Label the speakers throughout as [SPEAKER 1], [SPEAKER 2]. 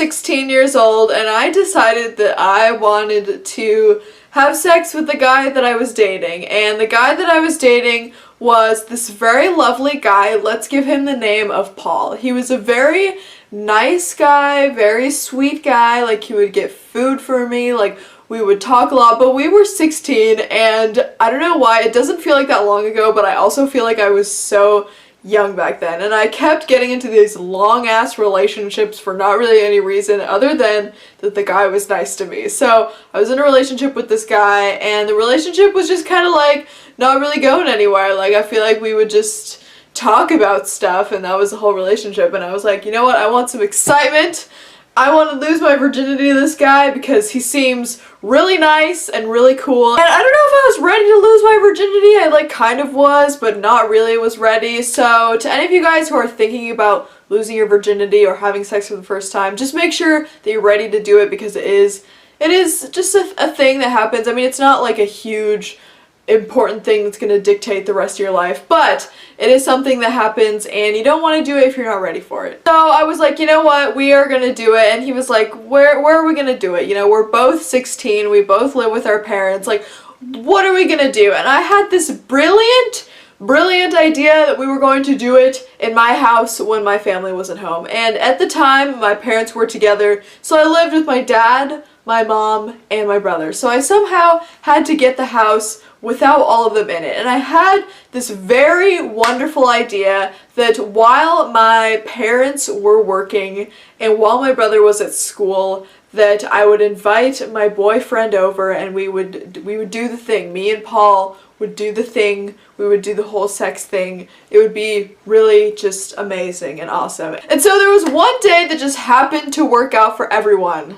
[SPEAKER 1] 16 years old and I decided that I wanted to have sex with the guy that I was dating. And the guy that I was dating was this very lovely guy. Let's give him the name of Paul. He was a very nice guy, very sweet guy. Like, he would get food for me, like, we would talk a lot, but we were 16 and I don't know why, it doesn't feel like that long ago, but I also feel like I was so young back then, and I kept getting into these long-ass relationships for not really any reason other than that the guy was nice to me. So I was in a relationship with this guy, and the relationship was just kind of like not really going anywhere. Like, I feel like we would just talk about stuff, and that was the whole relationship, and I was like, you know what, I want some excitement. I want to lose my virginity to this guy because he seems really nice and really cool. And I don't know if I was ready to lose my virginity. I like kind of was, but not really was ready. So to any of you guys who are thinking about losing your virginity or having sex for the first time, just make sure that you're ready to do it because it is just a thing that happens. I mean, it's not like a huge important thing that's going to dictate the rest of your life, but it is something that happens and you don't want to do it if you're not ready for it. So I was like, you know what, we are going to do it, and he was like, where are we going to do it? You know, we're both 16, we both live with our parents, like, what are we going to do? And I had this brilliant idea that we were going to do it in my house when my family wasn't home. And at the time, my parents were together, so I lived with my dad, my mom, and my brother. So I somehow had to get the house without all of them in it. And I had this very wonderful idea that while my parents were working and while my brother was at school, that I would invite my boyfriend over and we would do the thing. Me and Paul would do the thing. We would do the whole sex thing. It would be really just amazing and awesome. And so there was one day that just happened to work out for everyone.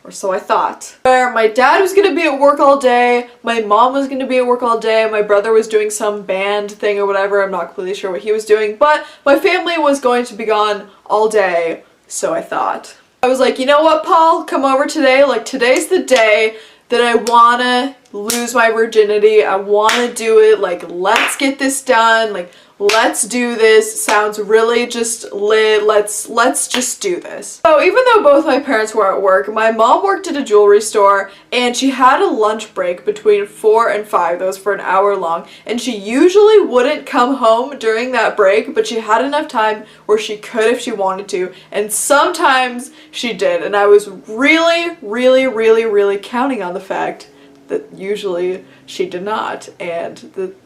[SPEAKER 1] Or so I thought. Where my dad was going to be at work all day, my mom was going to be at work all day, my brother was doing some band thing or whatever, I'm not completely sure what he was doing, but my family was going to be gone all day, so I thought. I was like, you know what, Paul, come over today, like, today's the day that I want to lose my virginity, I want to do it, like, let's get this done, like, let's do this, sounds really just lit, let's just do this. So even though both my parents were at work, my mom worked at a jewelry store and she had a lunch break between 4 and 5, that was for an hour long, and she usually wouldn't come home during that break, but she had enough time where she could if she wanted to, and sometimes she did, and I was really counting on the fact that usually she did not, and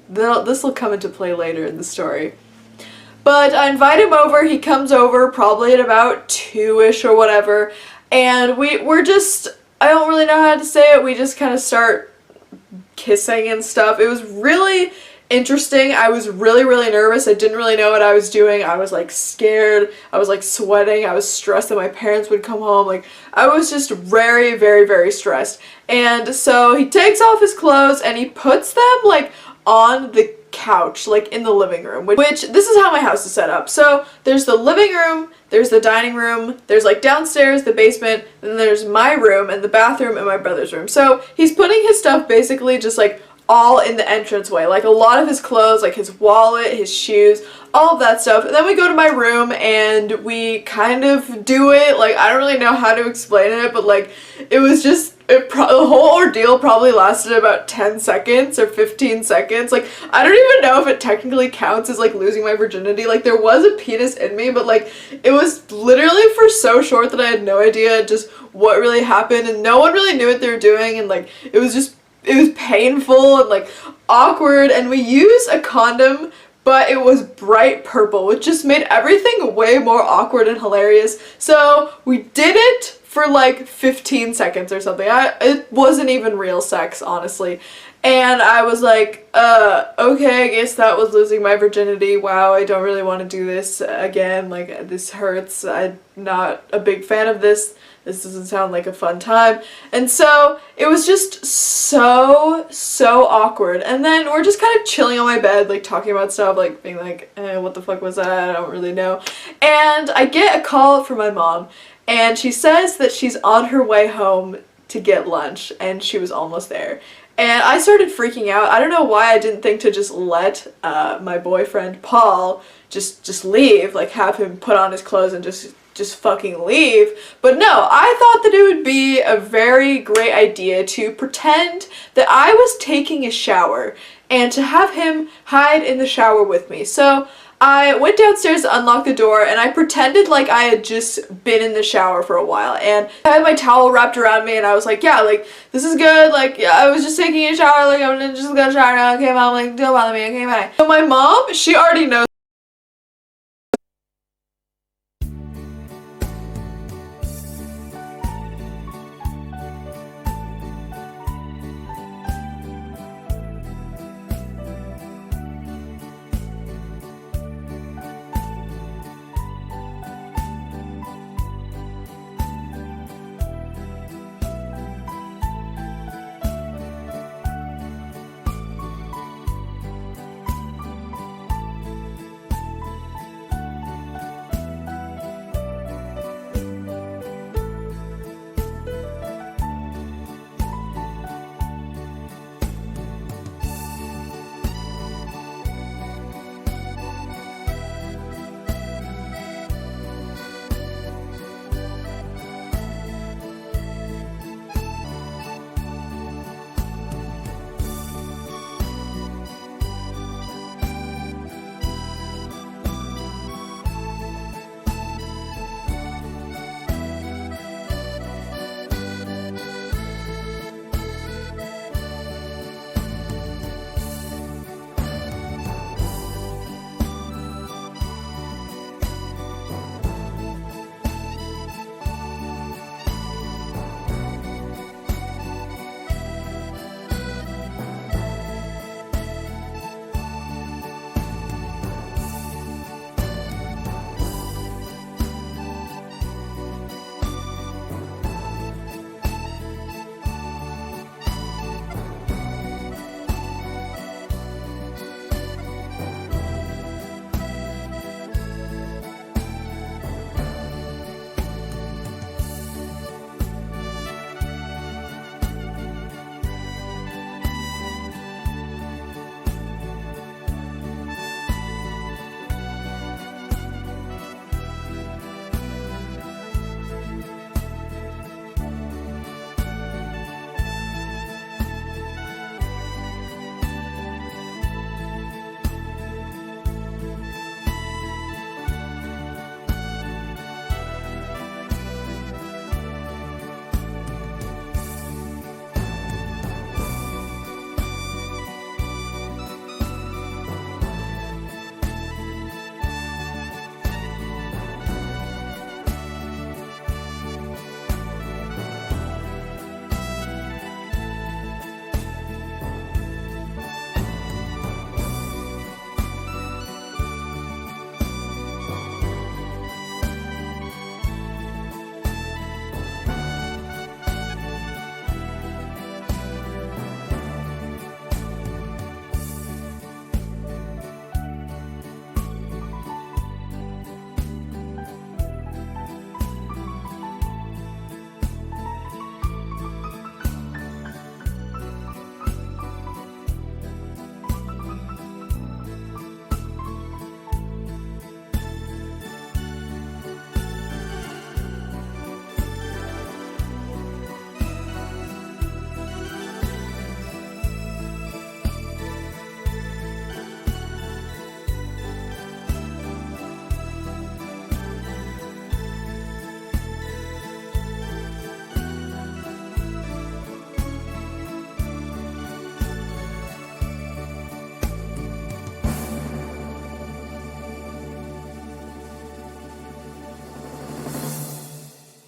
[SPEAKER 1] this will come into play later in the story. But I invite him over, he comes over probably at about 2-ish or whatever, and we're just, I don't really know how to say it, we just kind of start kissing and stuff. It was really interesting. I was really nervous. I didn't really know what I was doing. I was like scared. I was like sweating. I was stressed that my parents would come home. Like, I was just very stressed. And so he takes off his clothes and he puts them like on the couch, like in the living room, which this is how my house is set up. So there's the living room, there's the dining room, there's like downstairs, the basement, and then there's my room and the bathroom and my brother's room. So he's putting his stuff basically just like all in the entranceway, like a lot of his clothes, like his wallet, his shoes, all of that stuff. And then we go to my room and we kind of do it, like, I don't really know how to explain it, but like, it was just, the whole ordeal probably lasted about 10 seconds or 15 seconds. Like, I don't even know if it technically counts as like losing my virginity. Like, there was a penis in me, but like, it was literally for so short that I had no idea just what really happened, and no one really knew what they were doing, and like, it was painful and like awkward, and we used a condom, but it was bright purple, which just made everything way more awkward and hilarious. So we did it for like 15 seconds or something. It wasn't even real sex, honestly. And I was like, okay, I guess that was losing my virginity. Wow, I don't really want to do this again. Like, this hurts. I'm not a big fan of this. This doesn't sound like a fun time. And so it was just so awkward. And then we're just kind of chilling on my bed, like talking about stuff, like being like, what the fuck was that? I don't really know. And I get a call from my mom, and she says that she's on her way home to get lunch, and she was almost there. And I started freaking out. I don't know why I didn't think to just let my boyfriend Paul just leave, like have him put on his clothes and just just fucking leave. But no, I thought that it would be a very great idea to pretend that I was taking a shower and to have him hide in the shower with me. So I went downstairs to unlock the door and I pretended like I had just been in the shower for a while, and I had my towel wrapped around me and I was like, yeah, like, this is good, like, yeah, I was just taking a shower, like, I'm just gonna shower now, okay mom, like, don't bother me, okay, bye. So my mom, she already knows.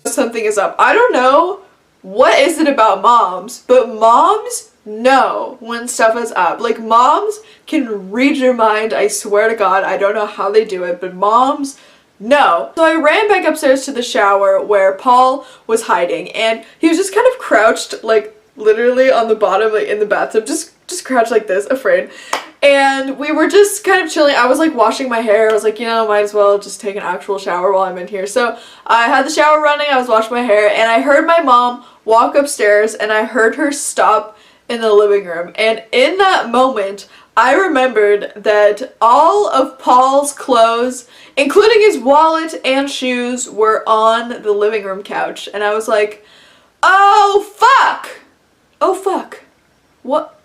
[SPEAKER 1] Something is up. I don't know what is it about moms, but moms know when stuff is up. Like, moms can read your mind, I swear to God. I don't know how they do it, but moms know. So I ran back upstairs to the shower where Paul was hiding, and he was just kind of crouched, like, literally on the bottom, like, in the bathtub, just crouched like this, afraid. And we were just kind of chilling. I was like washing my hair. I was like, you know, might as well just take an actual shower while I'm in here. So I had the shower running, I was washing my hair, and I heard my mom walk upstairs, and I heard her stop in the living room. And in that moment, I remembered that all of Paul's clothes, including his wallet and shoes, were on the living room couch. And I was like, oh fuck! Oh fuck. What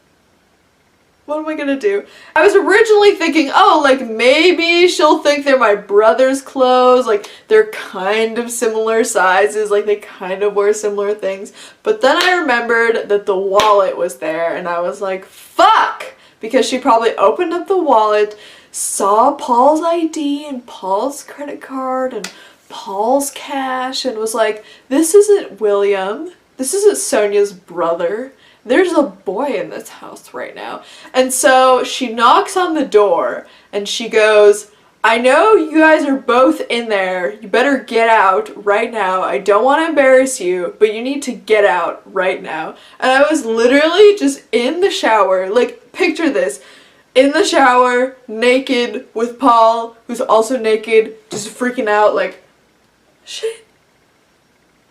[SPEAKER 1] am I gonna do? I was originally thinking, oh, like maybe she'll think they're my brother's clothes, like they're kind of similar sizes, like they kind of wear similar things. But then I remembered that the wallet was there and I was like, fuck! Because she probably opened up the wallet, saw Paul's ID and Paul's credit card and Paul's cash and was like, this isn't William, this isn't Sonia's brother. There's a boy in this house right now. And so she knocks on the door and she goes, I know you guys are both in there. You better get out right now. I don't want to embarrass you, but you need to get out right now. And I was literally just in the shower. Like, picture this. In the shower, naked, with Paul, who's also naked, just freaking out like, shit.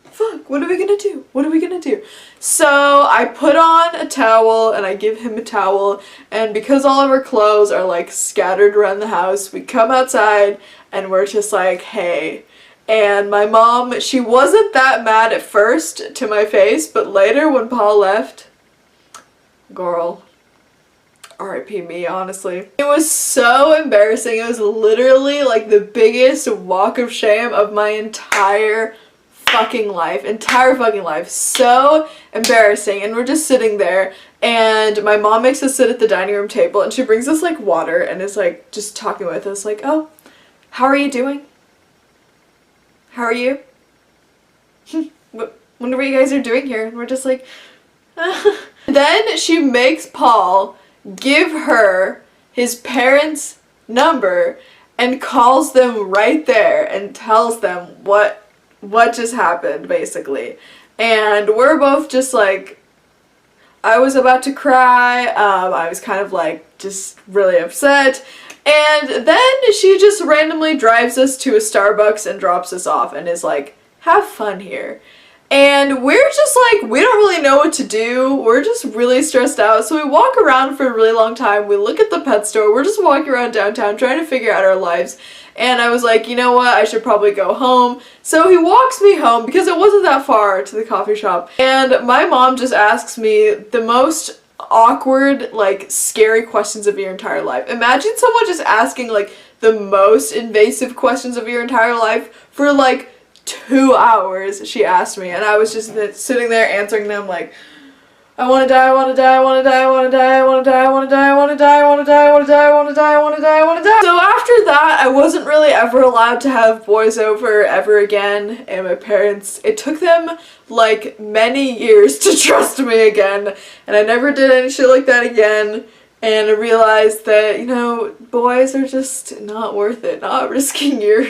[SPEAKER 1] Fuck, what are we gonna do? What are we gonna do? So I put on a towel and I give him a towel, and because all of our clothes are like scattered around the house, we come outside and we're just like, hey. And my mom, she wasn't that mad at first to my face, but later when Paul left, girl, R.I.P. me, honestly. It was so embarrassing. It was literally like the biggest walk of shame of my entire fucking life. So embarrassing. And we're just sitting there and my mom makes us sit at the dining room table and she brings us like water and is like just talking with us like, oh, how are you doing? How are you? Wonder what you guys are doing here. And we're just like, Then she makes Paul give her his parents' number and calls them right there and tells them what just happened, basically. And we're both just like, I was about to cry, I was kind of like just really upset, and then she just randomly drives us to a Starbucks and drops us off and is like, have fun here. And we're just like, we don't really know what to do. We're just really stressed out. So we walk around for a really long time. We look at the pet store. We're just walking around downtown trying to figure out our lives. And I was like, you know what? I should probably go home. So he walks me home because it wasn't that far to the coffee shop. And my mom just asks me the most awkward, like, scary questions of your entire life. Imagine someone just asking, like, the most invasive questions of your entire life for, like, 2 hours. She asked me, and I was just sitting there answering them like, I want to die, I want to die, I want to die, I want to die, I want to die, I want to die, I want to die, I want to die, I want to die, I want to die, I want to die, I want to die. So after that, I wasn't really ever allowed to have boys over ever again, and my parents, it took them like many years to trust me again, and I never did any shit like that again. And I realized that, you know, boys are just not worth it, not risking your...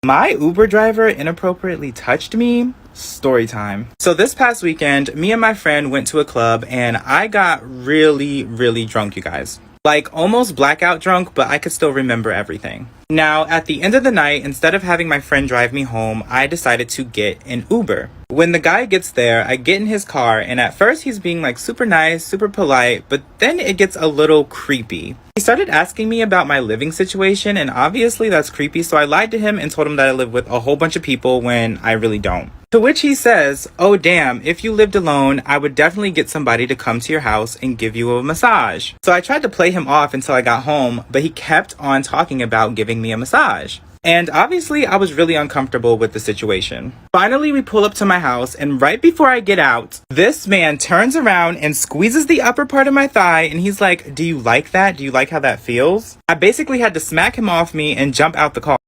[SPEAKER 2] My Uber driver inappropriately touched me. Story time. So this past weekend, me and my friend went to a club and I got really drunk, you guys. Like almost blackout drunk, but I could still remember everything. Now, at the end of the night, instead of having my friend drive me home, I decided to get an Uber. When the guy gets there, I get in his car, and at first he's being like super nice, super polite, but then it gets a little creepy. He started asking me about my living situation, and obviously that's creepy, so I lied to him and told him that I live with a whole bunch of people when I really don't. To which he says, oh damn, if you lived alone, I would definitely get somebody to come to your house and give you a massage. So I tried to play him off until I got home, but he kept on talking about giving me a massage. And obviously I was really uncomfortable with the situation. Finally, we pull up to my house, and right before I get out, this man turns around and squeezes the upper part of my thigh, and he's like, do you like that? Do you like how that feels? I basically had to smack him off me and jump out the car.